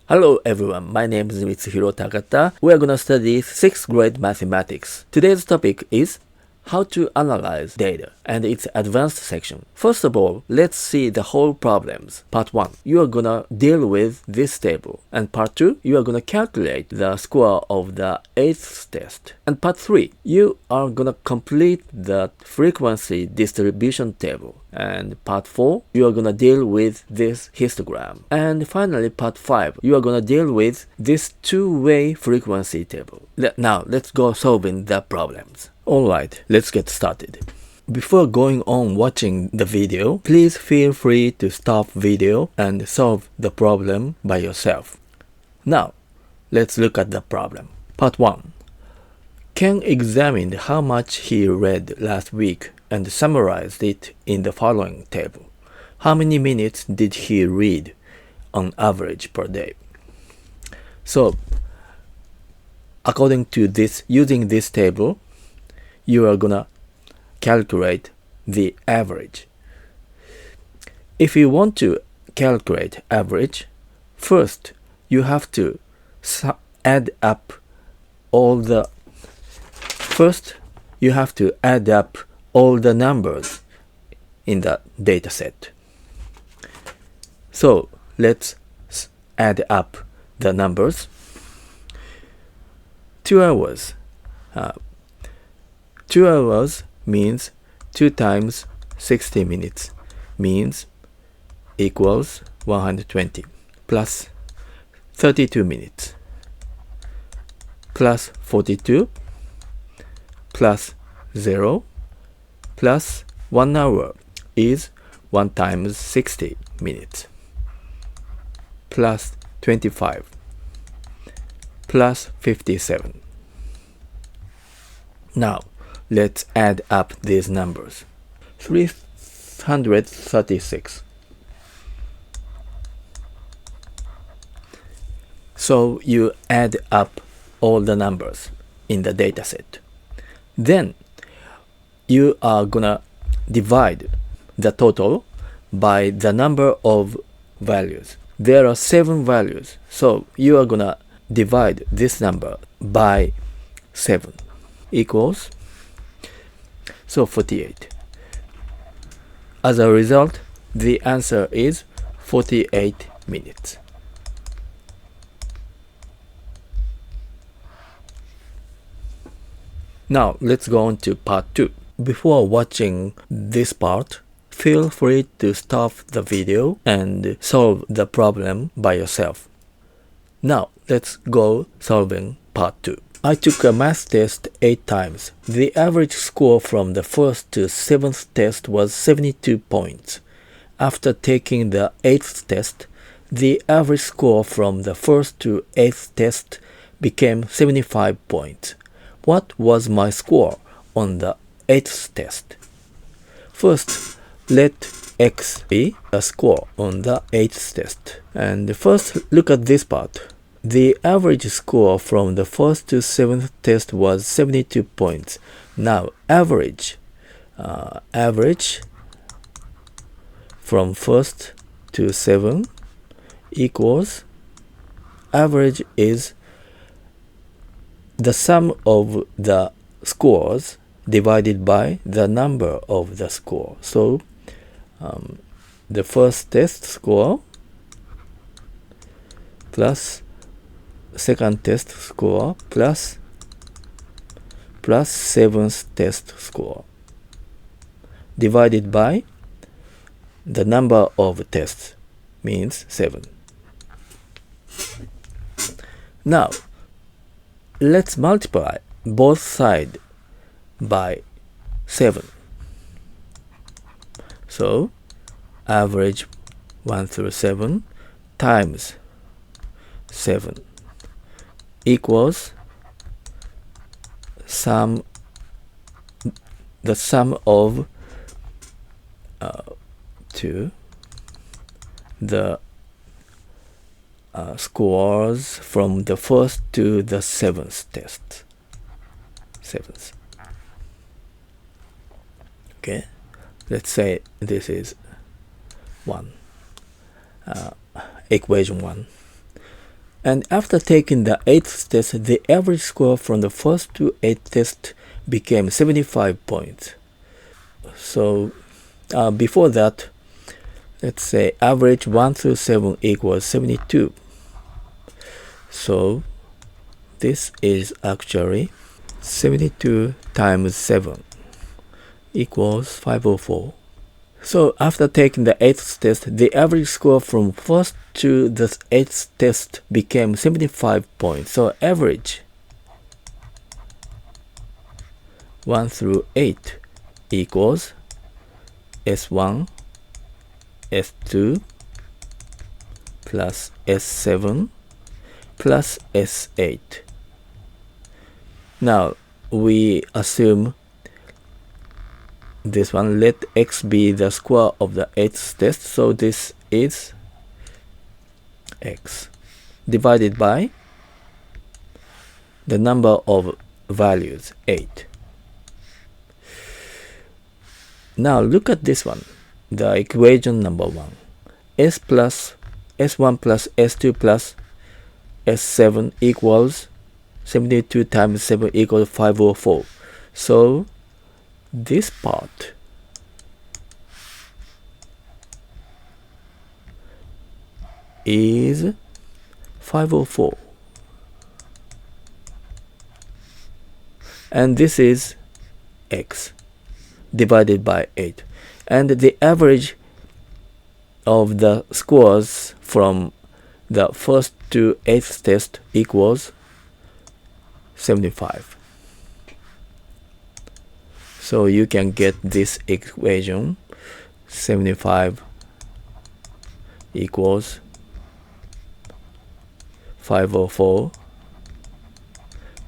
Hello everyone, my name is Mitsuhiro Takata. We are going to study 6th grade mathematics. Today's topic is how to analyze data and its advanced section. First of all, let's see the whole problems. Part 1, you are going to deal with this table. And part 2, you are going to calculate the score of the 8th test. And part 3, you are going to complete the frequency distribution table. And part 4, you are going to deal with this histogram. And finally, part 5, you are going to deal with this two-way frequency table. Now, let's go solving the problems. Alright, let's get started. Before going on watching the video, please feel free to stop video and solve the problem by yourself. Now, let's look at the problem. Part 1. Ken examined how much he read last week and summarized it in the following table. How many minutes did he read on average per day? So, according to this, using this table, you are gonna calculate the average. If you want to calculate average, first you have to add up all the numbers in the data set. So let's add up the numbers. 2 hours. 2 hours means 2 times 60 minutes means equals 120 plus 32 minutes plus 42 plus 0 plus 1 hour is 1 times 60 minutes plus 25 plus 57. Now, let's add up these numbers. 336. So you add up all the numbers in the dataset. Then you are gonna divide the total by the number of values. There are 7 values, so you are gonna divide this number by 7 equals 48. As a result, the answer is 48 minutes. Now, let's go on to part 2. Before watching this part, feel free to stop the video and solve the problem by yourself. Now, let's go solving part 2. I took a math test 8 times. The average score from the first to 7th test was 72 points. After taking the 8th test, the average score from the first to 8th test became 75 points. What was my score on the 8th test? First, let x be the score on the 8th test. And first, look at this part. The average score from the first to 7th test was 72 points. Now, average from 1st to 7 equals, average is the sum of the scores divided by the number of the score. So, the first test score plus second test score plus 7th test score divided by the number of tests means 7. Now, let's multiply both sides by 7. So, average 1 through 7 times 7 equals the sum of the scores from the first to the 7th test. Okay, let's say this is 1. Equation 1. And after taking the 8th test, the average score from the first to 8th test became 75 points. So before that, let's say average 1 through 7 equals 72. So this is actually 72 times 7 equals 504. So after taking the 8th test, the average score from first to the 8th test became 75 points. So average 1 through 8 equals S1, S2 plus S7 plus S8. Now we assume this one, let x be the score of the 8th test, so this is x divided by the number of values, 8. Now look at this one, the equation number 1. S1 plus S2 plus S7 equals 72 times 7 equals 504. So this part is 504, and this is x divided by 8, and the average of the scores from the first to 8th test equals 75. So you can get this equation, 75 equals 504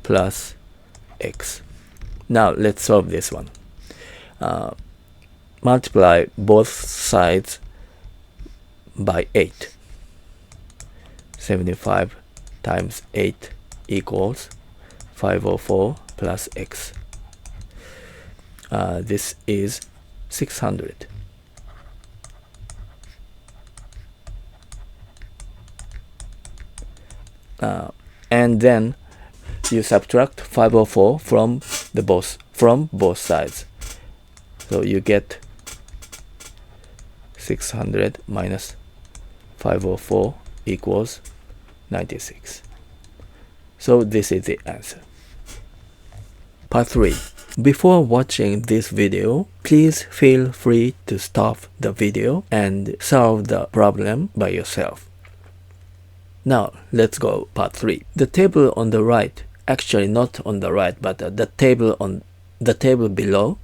plus x. Now let's solve this one. Multiply both sides by 8. 75 times 8 equals 504 plus x. This is 600. And then you subtract 504 from both sides. So you get 600 minus 504 equals 96. So this is the answer. Part 3. Before watching this video, please feel free to stop the video and solve the problem by yourself. Now let's go part 3. The table on the right, actually not on the right, but the table below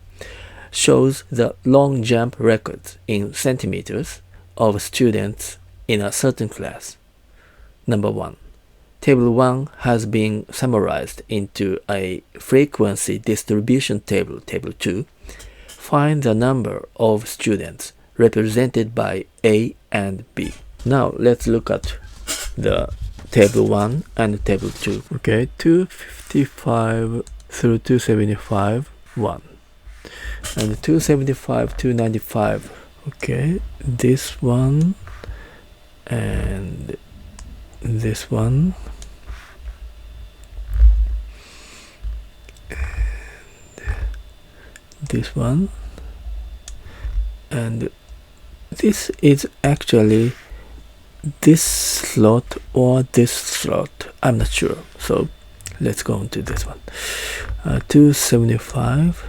shows the long jump records in centimeters of students in a certain class. Number 1. Table 1 has been summarized into a frequency distribution table, table 2. Find the number of students represented by A and B. Now let's look at the table 1 and table 2. Okay, 255 through 275, 1. And 275, 295. Okay, this one and this one. This one, and this is actually this slot or this slot, I'm not sure, so let's go on to this one. 275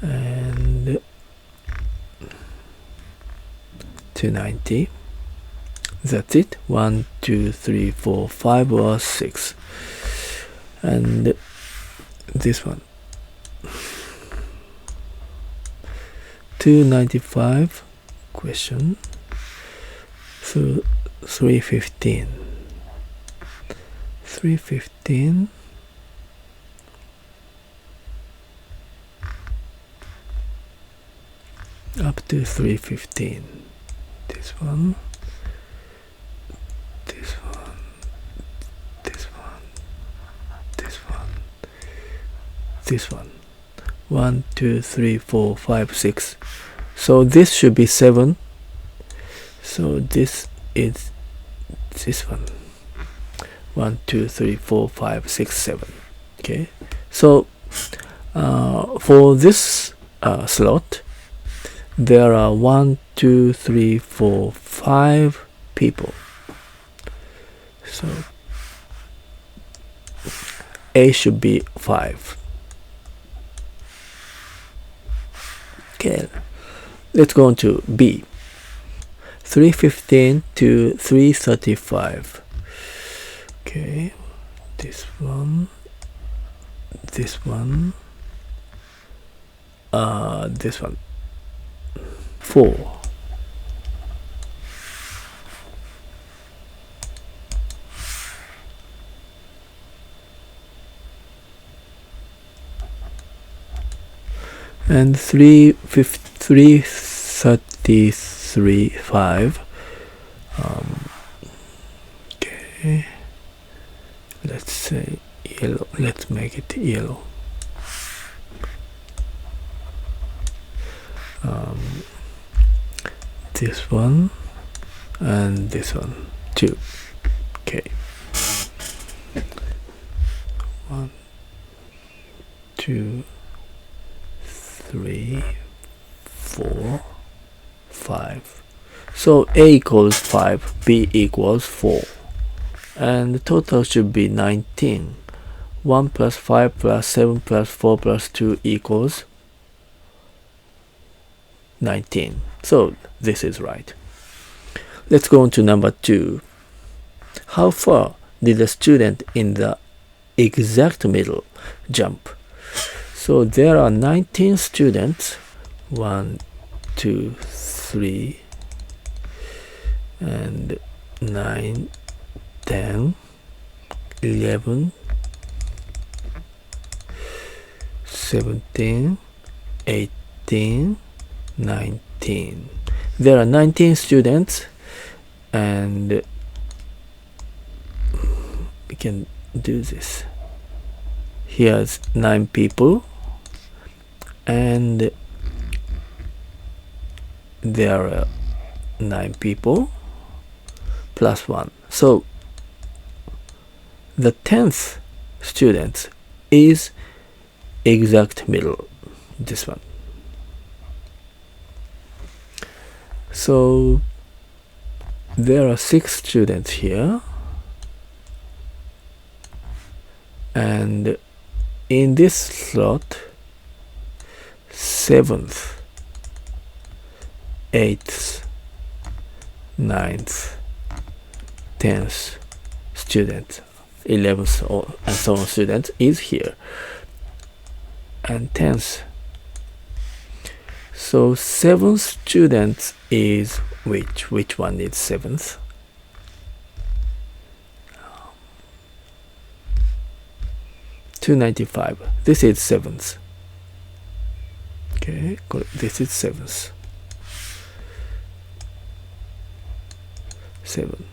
and 290. That's it. 1, 2, 3, 4, 5 or 6. And this one, 295 question through 315. 315 up to 315. This one, this one, this one, this one, this one. 1, 2, 3, 4, 5, 6. So this should be 7. So this is this one. 1, 2, 3, 4, 5, 6, 7. Okay, so for this slot, there are 1, 2, 3, 4, 5 people. So A should be 5. Okay, let's go on to B. 315 to 335. Okay, this one, this one, this one. 4. And 333 5. Okay, let's say yellow. Let's make it yellow. This one and this one, 2. Okay, 1, 2, 3, 4, 5. So A equals 5, B equals 4, and the total should be 19. 1 plus 5 plus 7 plus 4 plus 2 equals 19. So this is right. Let's go on to number 2. How far did the student in the exact middle jump? So there are 19 students. 1, 2, 3, and 9, 10, 11, 17, 18, 19. There are 19 students, and we can do this. Here's 9 people, and there are 9 people plus 1. So the 10th student is exact middle, this one. So there are 6 students here, and in this slot, 7th, 8th, 9th, 10th student, 11th, and so on student is here, and 10th. So 7th student is which one is 7th? $295. This is 7th. Okay, this is 7th. 7.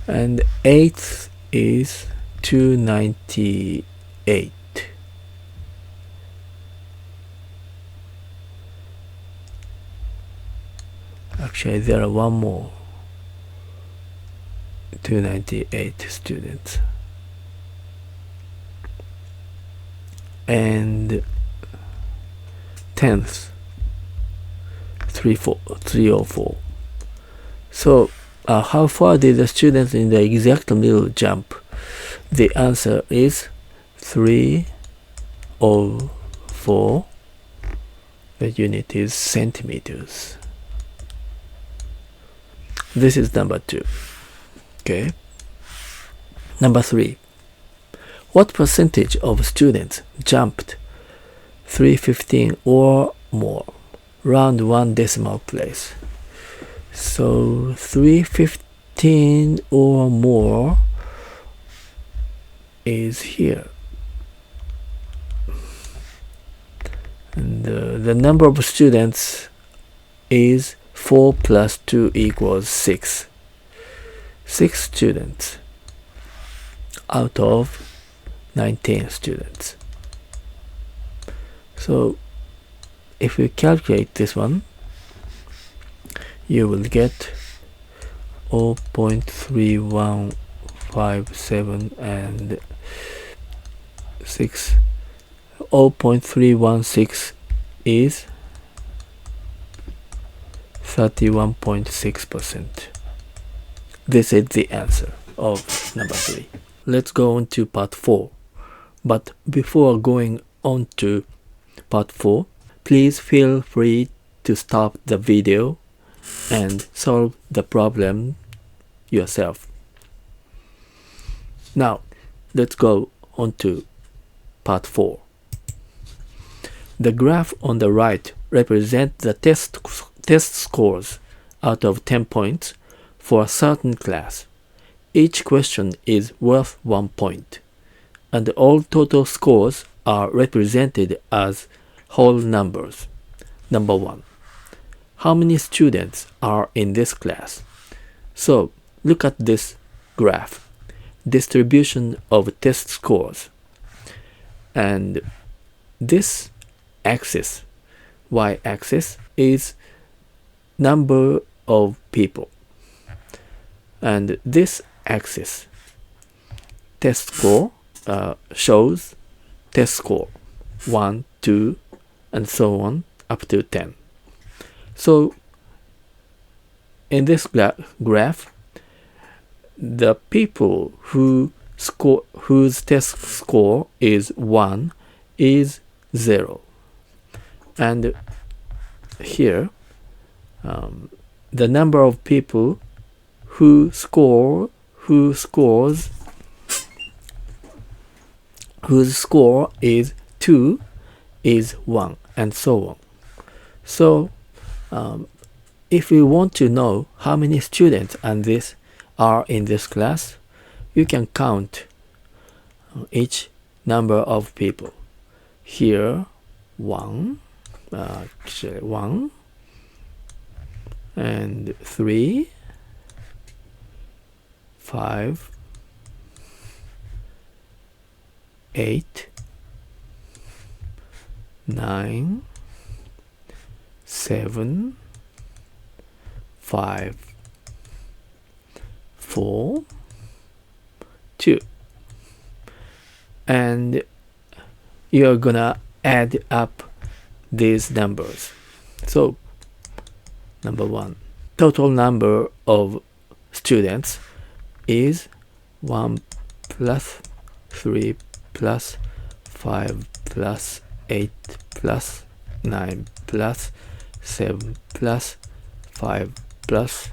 And 8th is 298. Actually, there are one more. 298 students. And 10th, 304. So how far did the students in the exact middle jump? The answer is 304. The unit is centimeters. This is number 2. Okay. Number 3. What percentage of students jumped 315 or more? Round 1 decimal place. So 315 or more is here. And the number of students is 4 plus 2 equals 6. 6 students out of 19 students. So if we calculate this one, you will get 0.3157 and 6. 0.316 is 31.6%. This is the answer of number 3. Let's go on to part 4. But before going on to part 4, please feel free to stop the video and solve the problem yourself. Now, let's go on to part 4. The graph on the right represents the test scores out of 10 points for a certain class. Each question is worth 1 point, and all total scores are represented as whole numbers. Number 1. How many students are in this class? So, look at this graph. Distribution of test scores. And this axis, y-axis, is number of people. And this axis, test score, shows test score 1, 2, and so on up to 10. So in this graph, the people whose test score is 1 is 0. And here, the number of people whose score is 2 is 1, and so on. So if you want to know how many students are in this class, you can count each number of people. Here, 1, actually 1, and 3, 5, 8, 9, 7, 5, 4, 2. And you're gonna add up these numbers. So, number 1, total number of students is 1 plus 3 plus 5 plus 8 plus 9 plus 7 plus 5 plus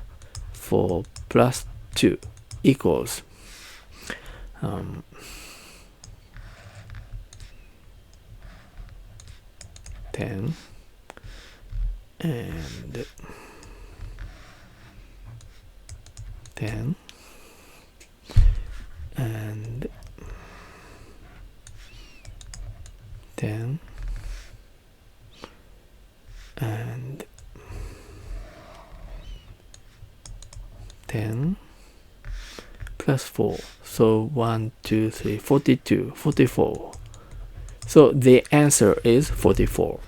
4 plus 2 equals 10 and 10 and 10 and 10 plus 4. So 1, 2, 3, 42, 44. So the answer is 44.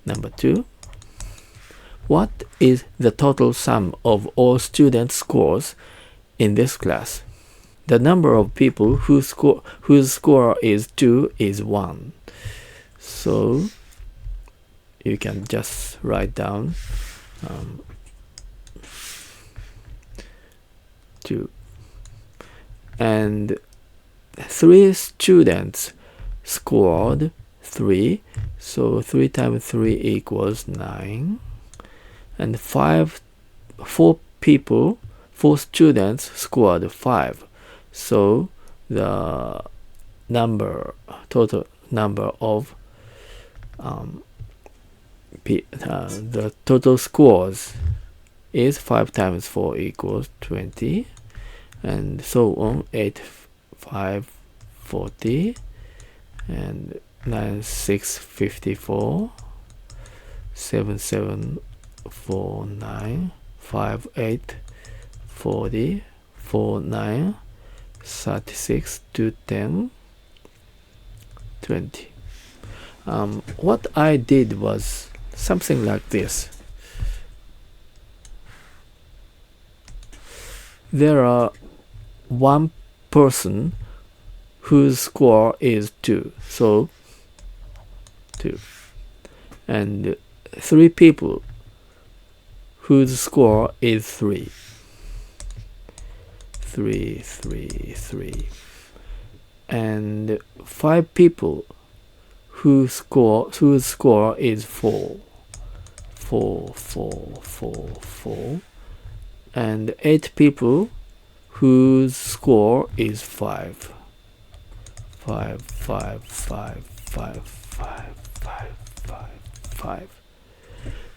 Number 2. What is the total sum of all student scores in this class? The number of people whose score is 2 is 1. So you can just write down 2. And 3 students scored 3. So 3 times 3 equals 9. And 4 students scored 5. So the total number of the total scores is 5 times 4 equals 20, and so on. 8, 5, 40, and 9, 6, 54, 7, 7, 4, 9, 5, 8, 40, 4, 9, 36, 2, 10, 20. What I did was something like this. there are one person whose score is 2, so 2, and 3 people whose score is 3, 3, 3, 3, and 5 people whose score is 4, 4, 4, 4, 4, and 8 people whose score is 5, 5, 5, 5, 5, 5, 5, 5, 5.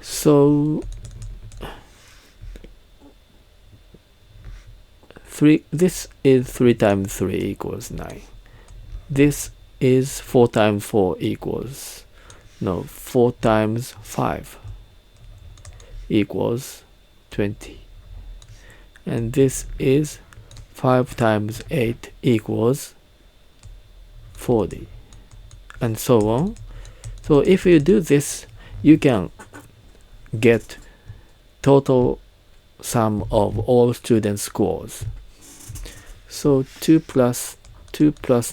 So this is 3 times 3 equals 9. This is 4 times 4 equals, no, 4 times 5 equals 20. And this is 5 times 8 equals 40, and so on. So if you do this, you can get total sum of all student scores. So 2 plus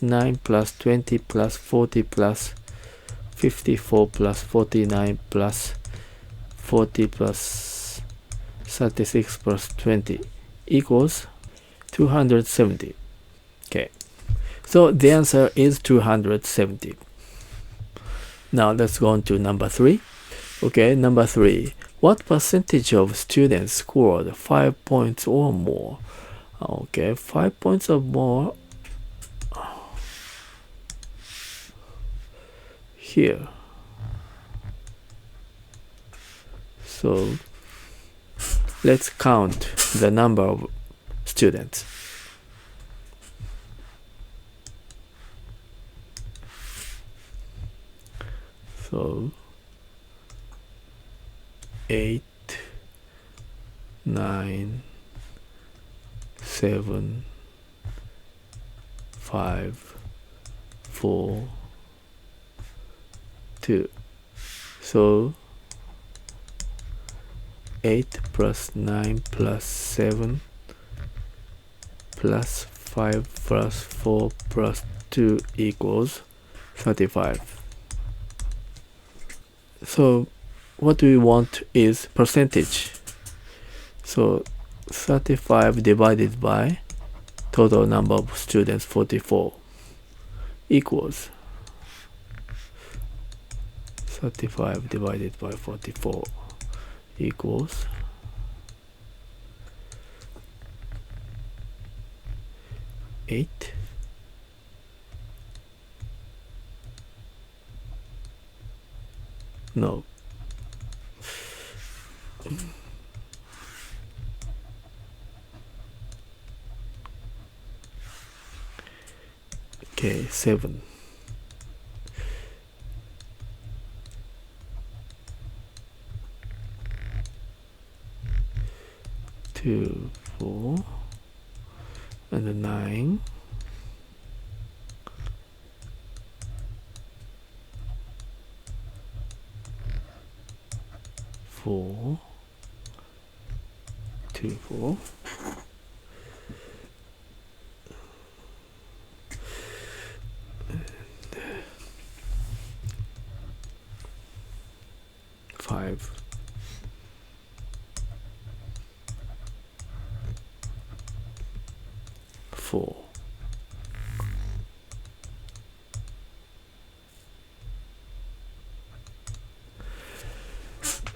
9 plus 20 plus 40 plus 54 plus 49 plus 40 plus 36 plus 20 equals 270. Okay, so the answer is 270. Now let's go on to number 3. Okay, number 3. What percentage of students scored 5 points or more? Okay, 5 points or more. Here. So let's count the number of students. So 8, 9, 7, 5, 4, 2. So 8 plus 9 plus 7 plus 5 plus 4 plus 2 equals 35. So what we want is percentage. So 35 divided by total number of students 44 equals 35 divided by 44 equals 8. No. Okay, 7. Two, 4, and 9. 4, 2, 4. And 5. 4.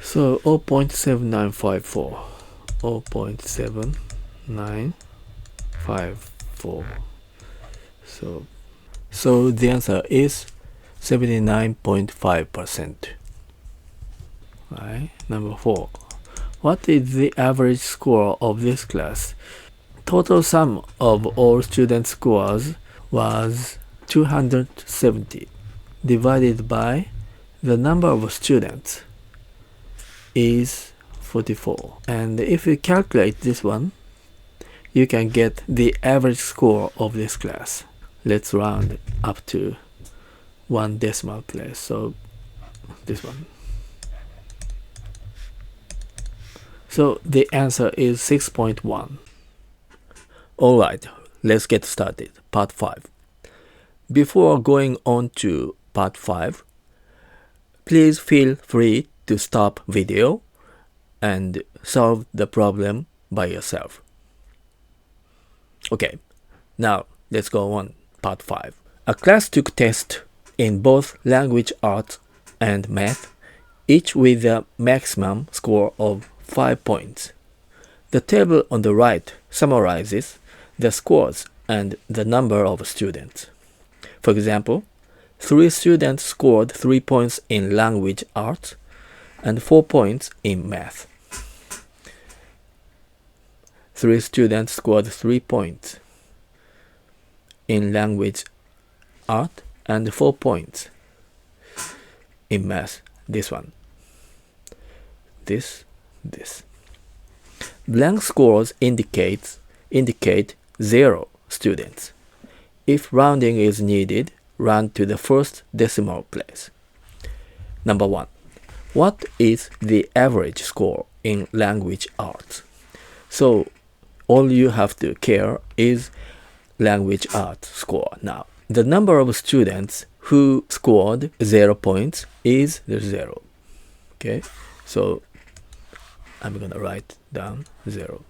So 0.7954, 0.7954. So the answer is 79.5%. Right? Number 4. What is the average score of this class? Total sum of all student scores was 270 divided by the number of students is 44. And if you calculate this one, you can get the average score of this class. Let's round up to 1 decimal place. So this one. So the answer is 6.1. Alright, let's get started. Part 5. Before going on to Part 5, please feel free to stop video and solve the problem by yourself. Okay, now let's go on. Part 5. A class took tests in both language arts and math, each with a maximum score of 5 points. The table on the right summarizes the scores and the number of students. For example, 3 students scored 3 points in language arts and 4 points in math. 3 students scored 3 points in language art and 4 points in math. This one. This. Blank scores indicate 0 students. If rounding is needed, round to the first decimal place. Number 1. What is the average score in language arts? So all you have to care is language arts score. Now, the number of students who scored 0 points is 0. Okay, so I'm gonna write down 0.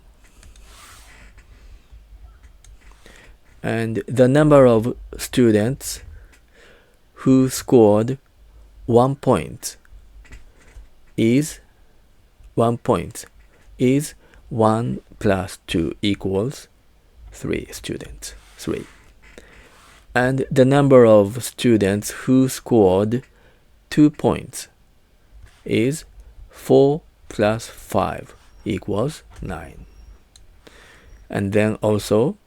And the number of students who scored 1 point is 1 plus 2 equals 3 students. 3. And the number of students who scored 2 points is 4 plus 5 equals 9. And then also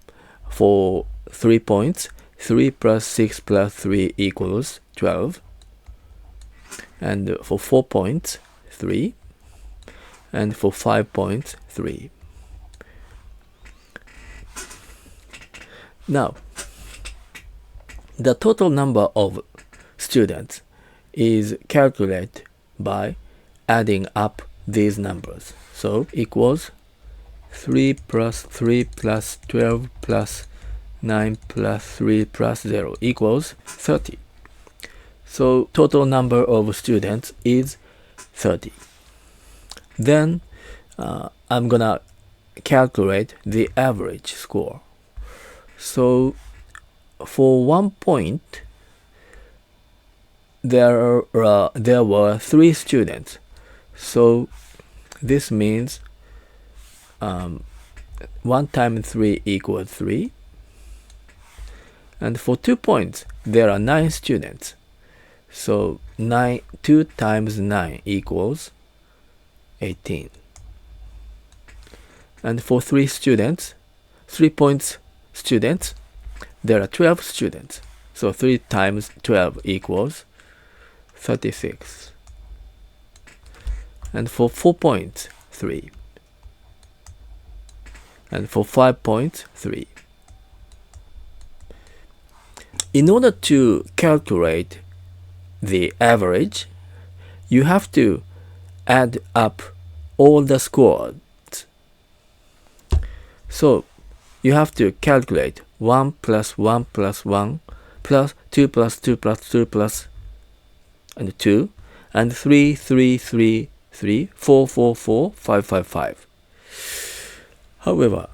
for 3 points, 3 plus 6 plus 3 equals 12. And for 4 points, 3. And for 5 points, 3. Now, the total number of students is calculated by adding up these numbers. So equals 3 plus 3 plus 12 plus 9 plus 3 plus 0 equals 30. So total number of students is 30. Then I'm gonna calculate the average score. So for 1 point, there were 3 students. So this means 1 times 3 equals 3. And for 2 points, there are 9 students. So 2 times 9 equals 18. And for 3 points students, there are 12 students. So 3 times 12 equals 36. And for 4 points, 3. And for 5 points, 3. In order to calculate the average, you have to add up all the scores. So you have to calculate 1 plus 1 plus 1 plus 2 plus 2 plus 2 plus and 2 and 3, 3, 3, 3, 4, 4, 4, 5, 5, 5. However,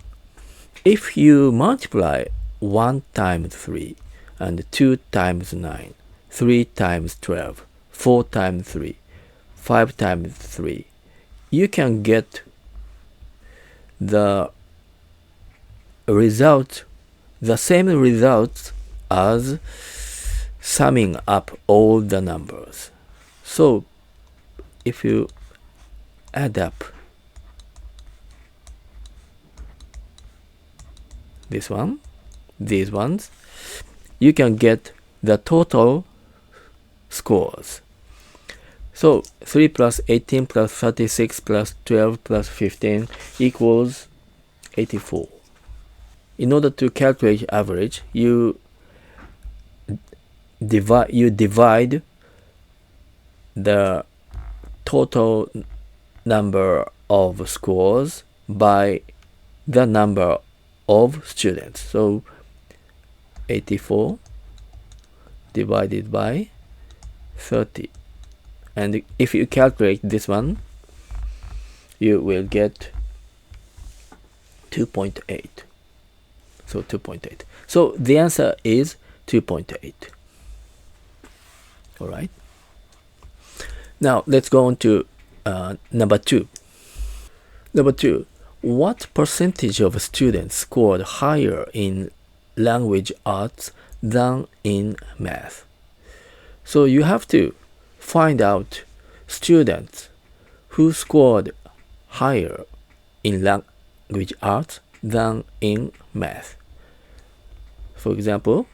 if you multiply 1 times 3 and 2 times 9, 3 times 12, 4 times 3, 5 times 3, you can get the result, the same result as summing up all the numbers. So if you add up this one, these ones, you can get the total scores. So 3 plus 18 plus 36 plus 12 plus 15 equals 84. In order to calculate average, you divide the total number of scores by the number of students. So 84 divided by 30. And if you calculate this one, you will get 2.8. So 2.8. So the answer is 2.8. All right. Now let's go on to number 2. Number 2. What percentage of students scored higher in language arts than in math? So you have to find out students who scored higher in language arts than in math. For example,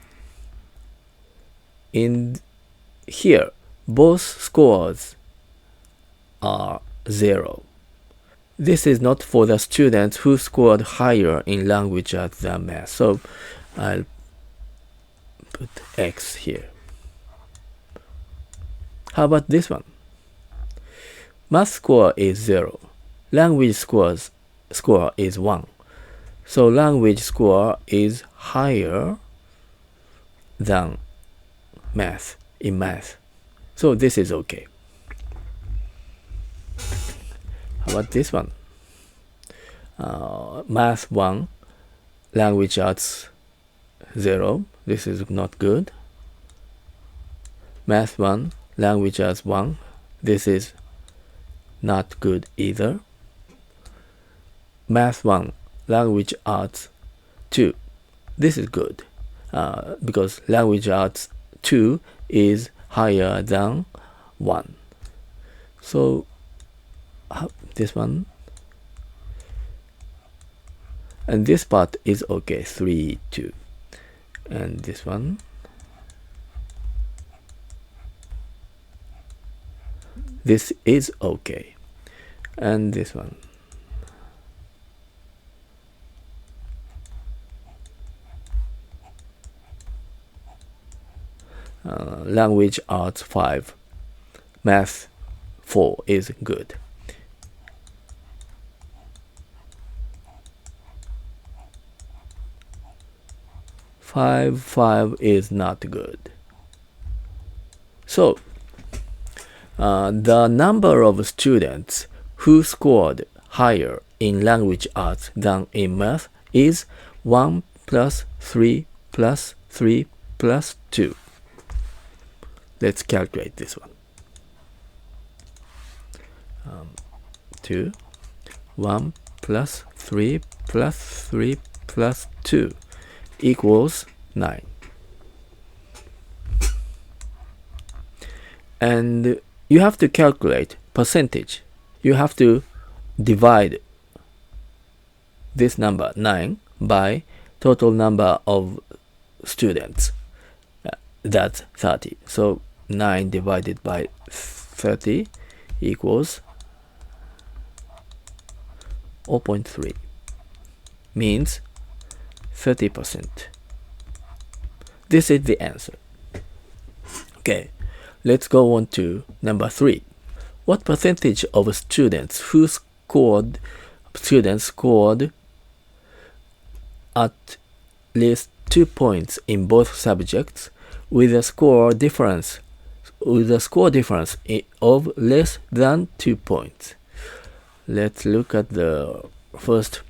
in here, both scores are 0. This is not for the students who scored higher in language arts than math. So I'll put X here. How about this one? Math score is 0. Language score is 1. So language score is higher than math in math. So this is okay. How about this one? Math 1, language arts 0. This is not good. Math 1, language arts 1. This is not good either. Math 1, language arts 2. This is good because language arts 2 is higher than 1. So this one and this part is okay, 3, 2. And this one, this is okay. And this one, language arts 5, math 4 is good. Five is not good. So the number of students who scored higher in language arts than in math is 1 plus 3 plus 3 plus 2. Let's calculate this one. 2, 1 plus 3 plus 3 plus 2 equals 9. And you have to calculate percentage. You have to divide this number 9 by total number of students. That's 30. So 9 divided by 30 equals 0.3, means 30%. This is the answer. Okay, let's go on to number 3. What percentage of students scored at least 2 points in both subjects with a score difference of less than 2 points? Let's look at the first.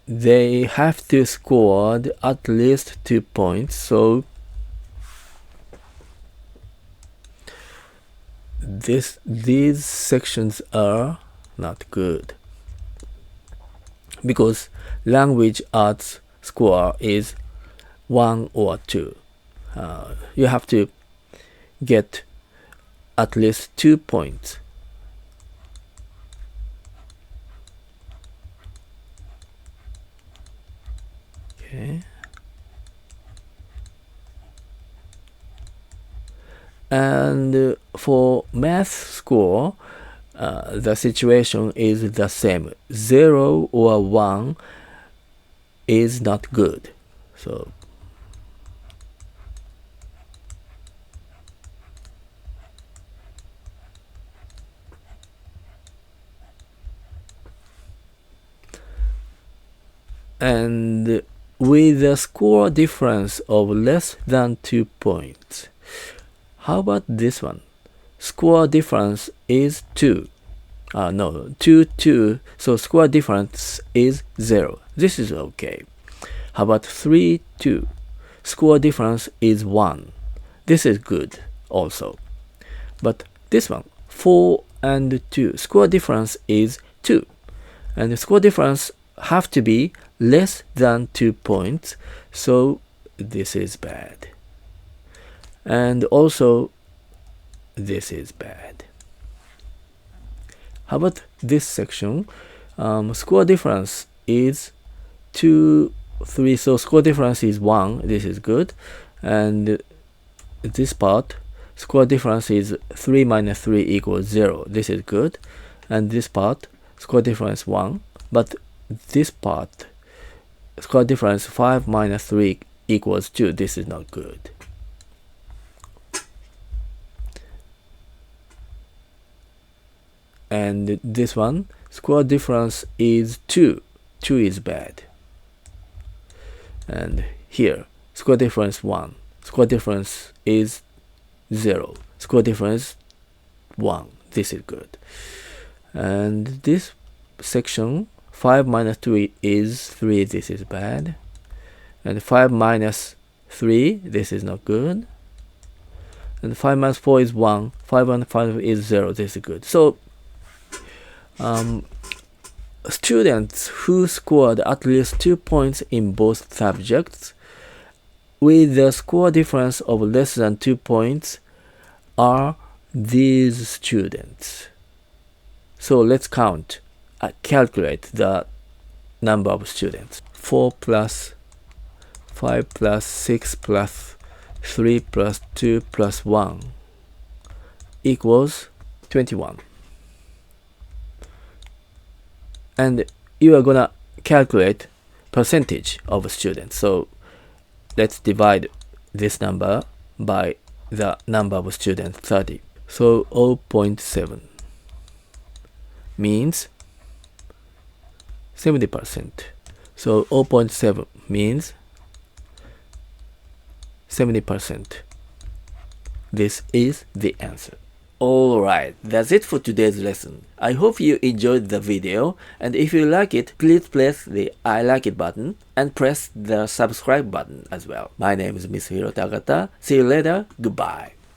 They have to score at least 2 points. So these sections are not good because language arts score is 1 or 2. You have to get at least 2 points. Okay. And for math score, the situation is the same. 0 or 1 is not good. So and with a score difference of less than 2 points. How about this one? Score difference is 2. 2, so score difference is 0. This is okay. How about 3, 2? Score difference is 1. This is good also. But this one, 4 and 2, score difference is 2. And the score difference have to be less than 2 points, so this is bad. And also, this is bad. How about this section? Score difference is 2, 3, so score difference is 1. This is good. And this part, score difference is 3 minus 3 equals 0. This is good. And this part, score difference 1. But this part, score difference 5 minus 3 equals 2. This is not good. And this one, score difference is 2. 2 is bad. And here, score difference 1. Score difference is 0. Score difference 1. This is good. And this section, 5 minus 2 is 3. This is bad. And 5 minus 3, this is not good. And 5 minus 4 is 1. 5 minus 5 is 0. This is good. So, students who scored at least 2 points in both subjects with the score difference of less than 2 points are these students. So let's calculate the number of students. 4 plus 5 plus 6 plus 3 plus 2 plus 1 equals 21. And you are gonna calculate percentage of students. So let's divide this number by the number of students, 30. So 0.7 means 70%. So 0.7 means 70%. This is the answer. Alright, that's it for today's lesson. I hope you enjoyed the video, and if you like it, please press the I like it button and press the subscribe button as well. My name is Mr. Hiro Takata. See you later. Goodbye.